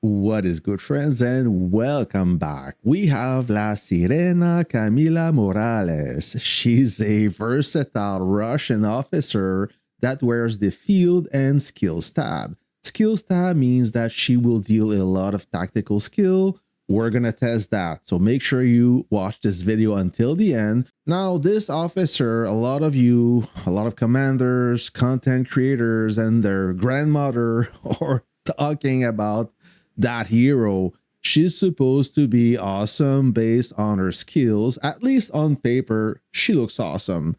What is good, friends, and welcome back. We have La Sirena Camila Morales. She's a versatile Russian officer that wears the field and skills tab. Skills tab means that she will deal a lot of tactical skill. We're gonna test that, so make sure you watch this video until the end. Now, this officer, a lot of commanders, content creators, and their grandmother are talking about that hero. She's supposed to be awesome based on her skills. At least on paper, she looks awesome.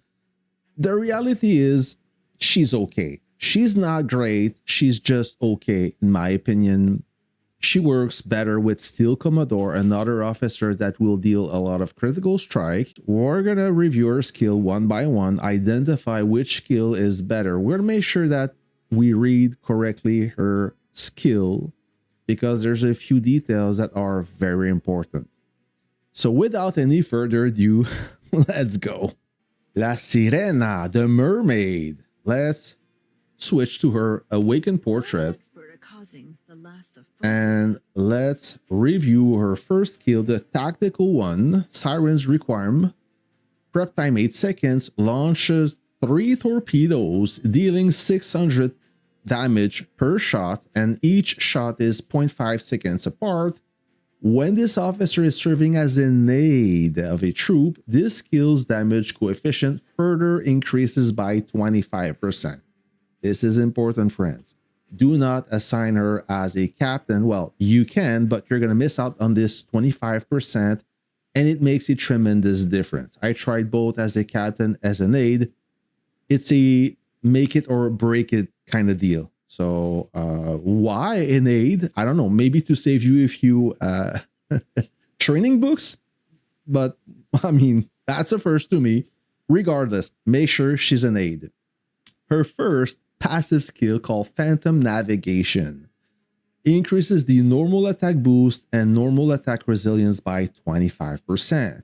The reality is, she's okay. She's not great. She's just okay, in my opinion. She works better with Steel Commodore, another officer that will deal a lot of critical strike. We're gonna review her skill one by one, identify which skill is better. We're gonna make sure that we read correctly her skill, because there's a few details that are very important. So without any further ado, let's go. La Sirena, the mermaid. Let's switch to her awakened portrait. And let's review her first skill, the tactical one, Siren's Requiem. Prep time 8 seconds, launches 3 torpedoes, dealing 600 damage per shot, and each shot is 0.5 seconds apart. When this officer is serving as an aide of a troop, this skill's damage coefficient further increases by 25%. This is important, friends. Do not assign her as a captain. Well, you can, but you're going to miss out on this 25%, and it makes a tremendous difference. I tried both as a captain, as an aide. It's a make it or break it kind of deal. So why an aid? I don't know, maybe to save you a few training books, but I mean, that's a first to me. Regardless, make sure she's an aid. Her first passive skill, called Phantom Navigation, increases the normal attack boost and normal attack resilience by 25%.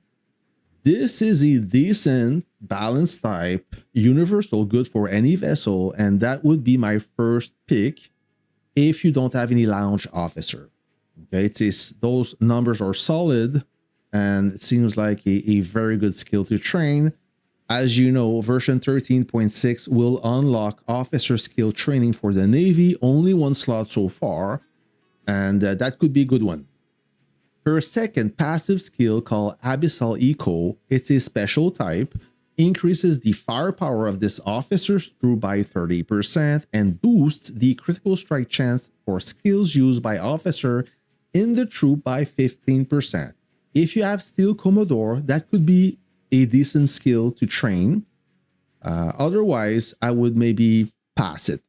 This is a decent balanced type, universal, good for any vessel, and that would be my first pick if you don't have any lounge officer. Okay, those numbers are solid, and it seems like a very good skill to train. As you know, version 13.6 will unlock officer skill training for the Navy, only 1 slot so far, and that could be a good one. Her second passive skill, called Abyssal Echo, it's a special type, increases the firepower of this officer's troop by 30% and boosts the critical strike chance for skills used by officer in the troop by 15%. If you have Steel Commodore, that could be a decent skill to train. Otherwise, I would maybe pass it.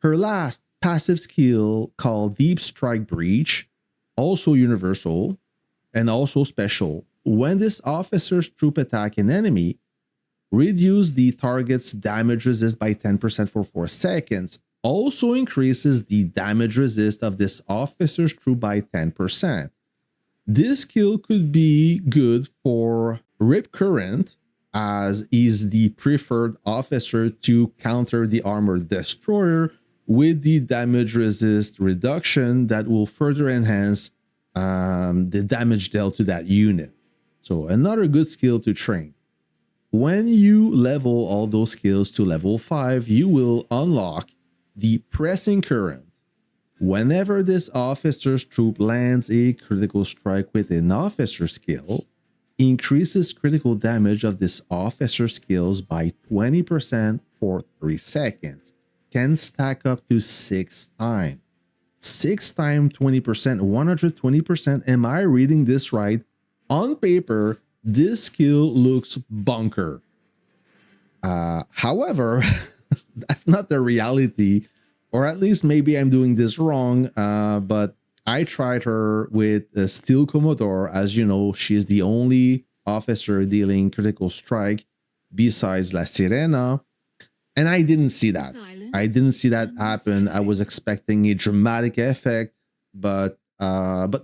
Her last passive skill, called Deep Strike Breach, also universal and also special. When this officer's troop attack an enemy, reduce the target's damage resist by 10% for 4 seconds. Also increases the damage resist of this officer's troop by 10%. This skill could be good for Rip Current, as he's the preferred officer to counter the armored destroyer with the damage resist reduction that will further enhance the damage dealt to that unit. So another good skill to train. When you level all those skills to level 5, you will unlock the Pressing Current. Whenever this officer's troop lands a critical strike with an officer skill, increases critical damage of this officer skills by 20% for 3 seconds. Can stack up to 6 times. 6 times 20%, 120%. Am I reading this right? On paper, this skill looks bunker. However, that's not the reality, or at least maybe I'm doing this wrong, but I tried her with Steel Commodore. As you know, she's the only officer dealing critical strike besides La Sirena, and I didn't see that. I didn't see that happen. I was expecting a dramatic effect, but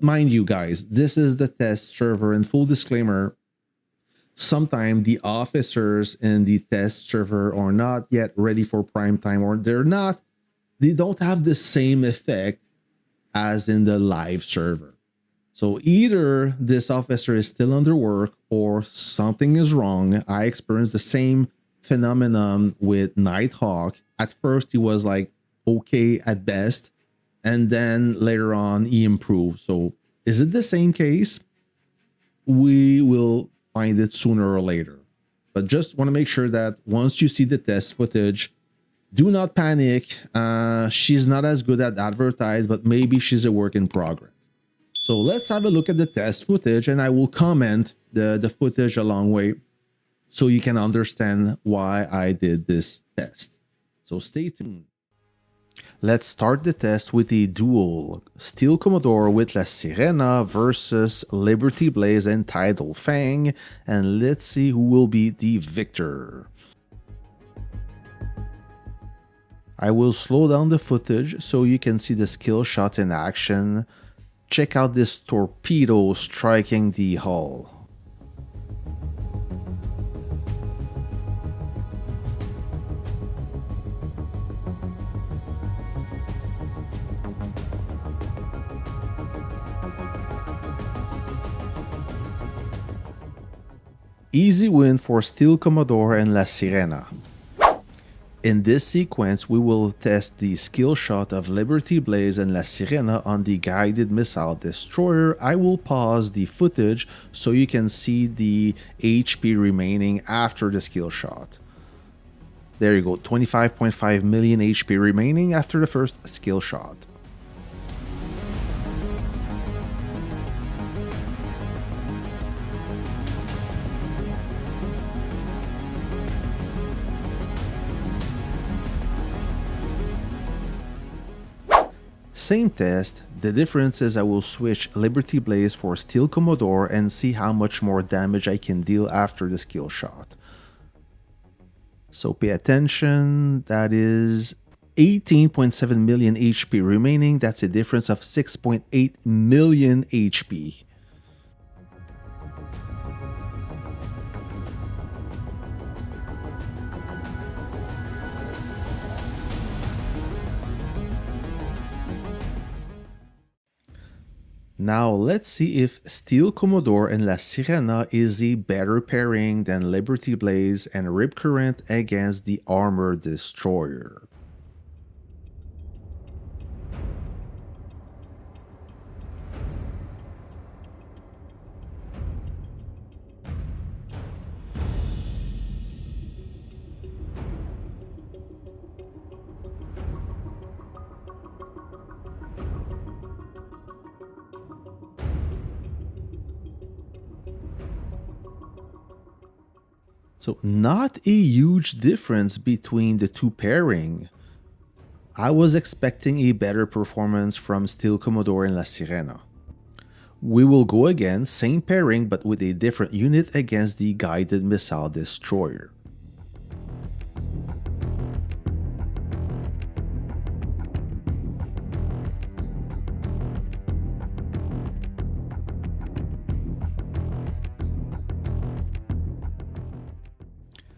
mind you guys, this is the test server, and full disclaimer, sometimes the officers in the test server are not yet ready for prime time, or they don't have the same effect as in the live server. So either this officer is still under work or something is wrong. I experienced the same phenomenon with Nighthawk. At first, he was like okay at best, and then later on, he improved. So is it the same case? We will find it sooner or later. But just want to make sure that once you see the test footage, do not panic. She's not as good at advertise, but maybe she's a work in progress. So let's have a look at the test footage, and I will comment the footage along way so you can understand why I did this test. So stay tuned. Let's start the test with a duel. Steel Commodore with Lasserena versus Liberty Blaze and Tidal Fang, and let's see who will be the victor. I will slow down the footage so you can see the skill shot in action. Check out this torpedo striking the hull. Easy win for Steel Commodore and Lasserena. In this sequence, we will test the skill shot of Liberty Blaze and Lasserena on the guided missile destroyer. I will pause the footage so you can see the HP remaining after the skill shot. There you go, 25.5 million HP remaining after the first skill shot. Same test, the difference is I will switch Liberty Blaze for Steel Commodore and see how much more damage I can deal after the skill shot. So pay attention, that is 18.7 million HP remaining, that's a difference of 6.8 million HP. Now let's see if Steel Commodore and Lasserena is a better pairing than Liberty Blaze and Rip Current against the Armor Destroyer. So not a huge difference between the two pairing. I was expecting a better performance from Steel Commodore and Lasserena. We will go again, same pairing but with a different unit against the guided missile destroyer.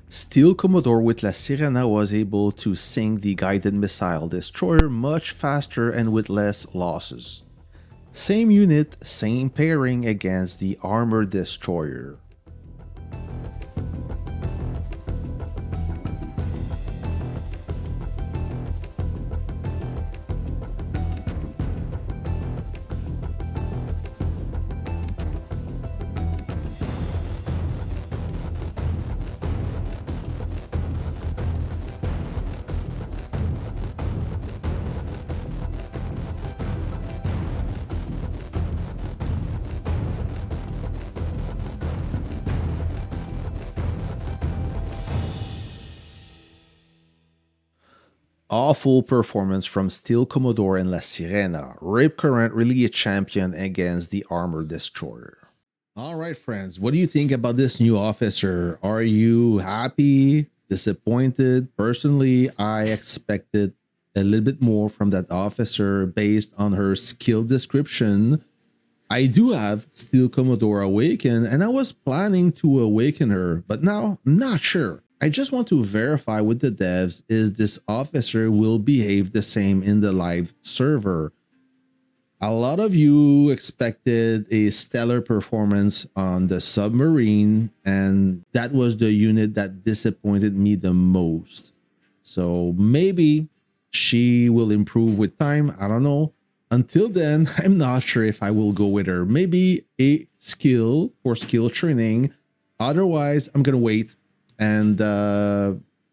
Steel Commodore with Lasserena was able to sink the guided missile destroyer much faster and with less losses. Same unit, same pairing against the armor destroyer. Awful performance from Steel Commodore and Lasserena. Rip Current really a champion against the Armor Destroyer. All right, friends, what do you think about this new officer? Are you happy, disappointed? Personally, I expected a little bit more from that officer based on her skill description. I do have Steel Commodore Awaken, and I was planning to awaken her, but now I'm not sure. I just want to verify with the devs is this officer will behave the same in the live server. A lot of you expected a stellar performance on the submarine, and that was the unit that disappointed me the most. So maybe she will improve with time. I don't know. Until then, I'm not sure if I will go with her. Maybe a skill for skill training. Otherwise, I'm going to wait and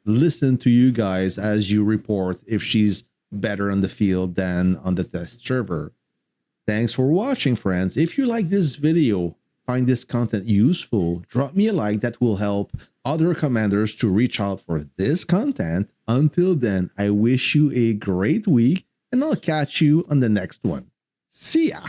listen to you guys as you report if she's better on the field than on the test server. Thanks for watching, friends. If you like this video, find this content useful, drop me a like. That will help other commanders to reach out for this content. Until then, I wish you a great week, and I'll catch you on the next one. See ya!